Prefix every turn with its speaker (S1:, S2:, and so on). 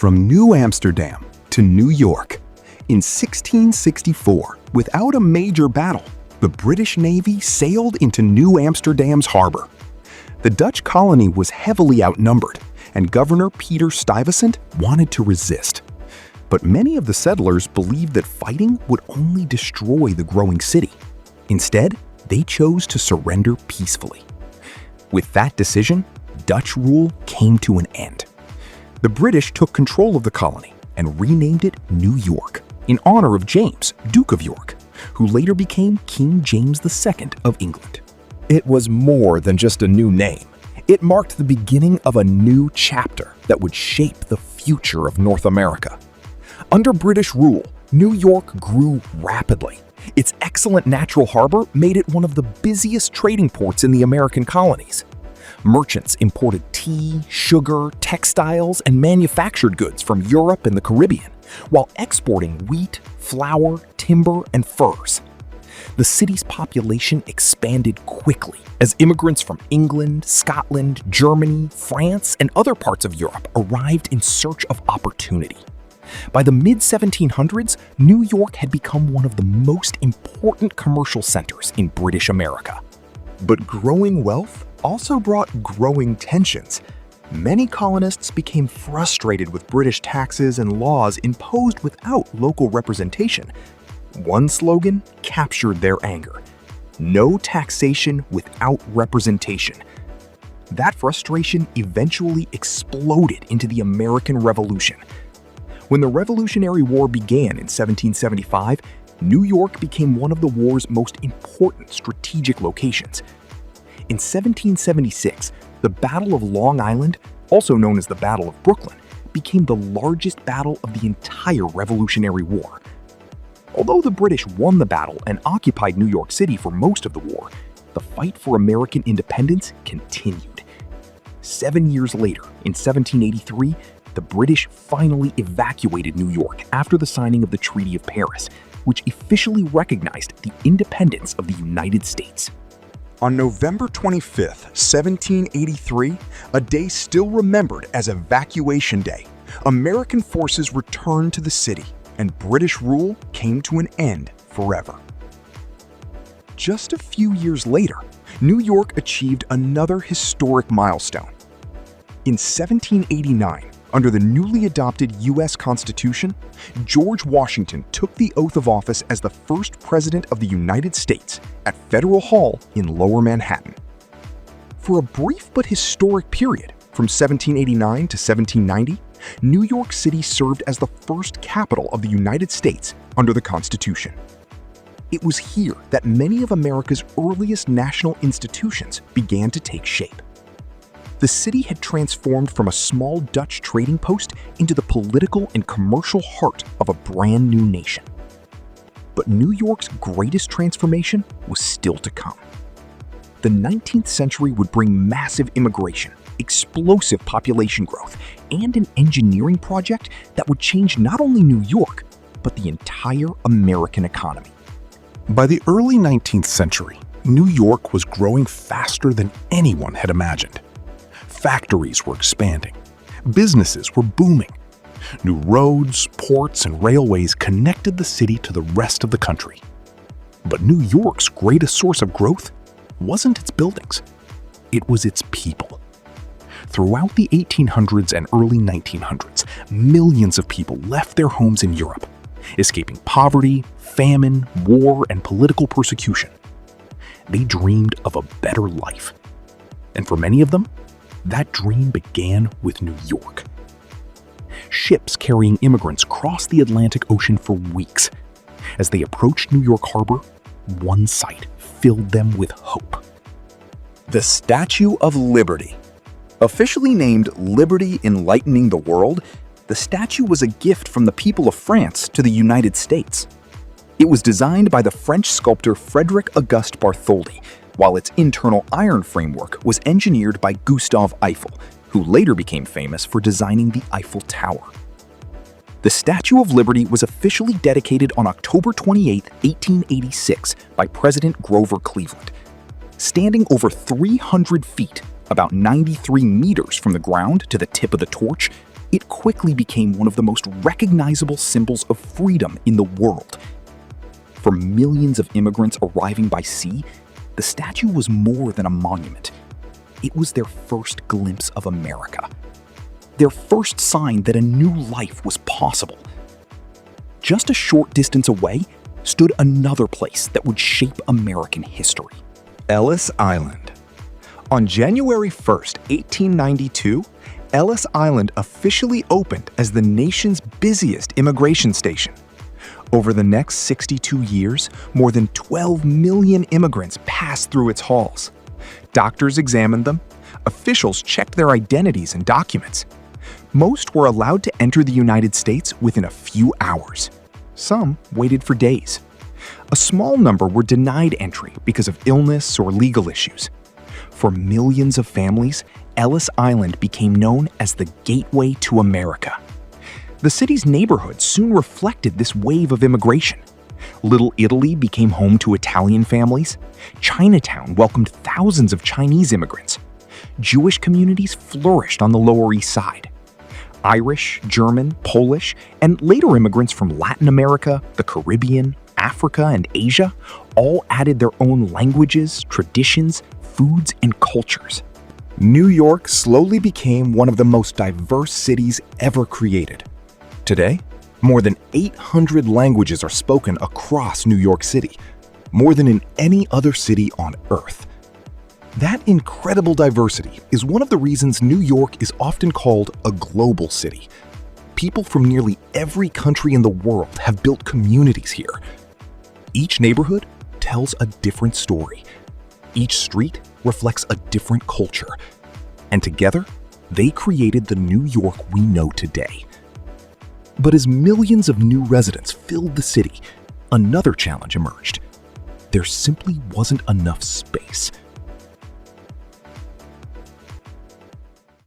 S1: From New Amsterdam to New York, in 1664, without a major battle, the British Navy sailed into New Amsterdam's harbor. The Dutch colony was heavily outnumbered, and Governor Peter Stuyvesant wanted to resist. But many of the settlers believed that fighting would only destroy the growing city. Instead, they chose to surrender peacefully. With that decision, Dutch rule came to an end. The British took control of the colony and renamed it New York in honor of James, Duke of York, who later became King James II of England. It was more than just a new name. It marked the beginning of a new chapter that would shape the future of North America. Under British rule, New York grew rapidly. Its excellent natural harbor made it one of the busiest trading ports in the American colonies. Merchants imported tea, sugar, textiles, and manufactured goods from Europe and the Caribbean, while exporting wheat, flour, timber, and furs. The city's population expanded quickly as immigrants from England, Scotland, Germany, France, and other parts of Europe arrived in search of opportunity. By the mid-1700s, New York had become one of the most important commercial centers in British America.
S2: But growing wealth also brought growing tensions. Many colonists became frustrated with British taxes and laws imposed without local representation. One slogan captured their anger: no taxation without representation. That frustration eventually exploded into the American Revolution. When the Revolutionary War began in 1775, New York became one of the war's most important strategic locations. In 1776, the Battle of Long Island, also known as the Battle of Brooklyn, became the largest battle of the entire Revolutionary War. Although the British won the battle and occupied New York City for most of the war, the fight for American independence continued. 7 years later, in 1783, the British finally evacuated New York after the signing of the Treaty of Paris, which officially recognized the independence of the United States.
S3: On November 25, 1783, a day still remembered as Evacuation Day, American forces returned to the city, and British rule came to an end forever. Just a few years later, New York achieved another historic milestone. In 1789, under the newly adopted U.S. Constitution, George Washington took the oath of office as the first president of the United States at Federal Hall in Lower Manhattan. For a brief but historic period, from 1789 to 1790, New York City served as the first capital of the United States under the Constitution. It was here that many of America's earliest national institutions began to take shape. The city had transformed from a small Dutch trading post into the political and commercial heart of a brand new nation. But New York's greatest transformation was still to come. The 19th century would bring massive immigration, explosive population growth, and an engineering project that would change not only New York, but the entire American economy.
S1: By the early 19th century, New York was growing faster than anyone had imagined. Factories were expanding. Businesses were booming. New roads, ports, and railways connected the city to the rest of the country. But New York's greatest source of growth wasn't its buildings. It was its people. Throughout the 1800s and early 1900s, millions of people left their homes in Europe, escaping poverty, famine, war, and political persecution. They dreamed of a better life. And for many of them, that dream began with New York. Ships carrying immigrants crossed the Atlantic Ocean for weeks. As they approached New York Harbor, one sight filled them with hope.
S2: The Statue of Liberty. Officially named Liberty Enlightening the World, the statue was a gift from the people of France to the United States. It was designed by the French sculptor Frédéric Auguste Bartholdi, while its internal iron framework was engineered by Gustave Eiffel, who later became famous for designing the Eiffel Tower. The Statue of Liberty was officially dedicated on October 28, 1886, by President Grover Cleveland. Standing over 300 feet, about 93 meters from the ground to the tip of the torch, It quickly became one of the most recognizable symbols of freedom in the world. For millions of immigrants arriving by sea, the statue was more than a monument. It was their first glimpse of America. Their first sign that a new life was possible. Just a short distance away stood another place that would shape American history.
S3: Ellis Island. On January 1st, 1892, Ellis Island officially opened as the nation's busiest immigration station. Over the next 62 years, more than 12 million immigrants passed through its halls. Doctors examined them. Officials checked their identities and documents. Most were allowed to enter the United States within a few hours. Some waited for days. A small number were denied entry because of illness or legal issues. For millions of families, Ellis Island became known as the gateway to America. The city's neighborhoods soon reflected this wave of immigration. Little Italy became home to Italian families. Chinatown welcomed thousands of Chinese immigrants. Jewish communities flourished on the Lower East Side. Irish, German, Polish, and later immigrants from Latin America, the Caribbean, Africa, and Asia all added their own languages, traditions, foods, and cultures.
S1: New York slowly became one of the most diverse cities ever created. Today, more than 800 languages are spoken across New York City, more than in any other city on Earth. That incredible diversity is one of the reasons New York is often called a global city. People from nearly every country in the world have built communities here. Each neighborhood tells a different story. Each street reflects a different culture. And together, they created the New York we know today. But as millions of new residents filled the city, another challenge emerged. There simply wasn't enough space.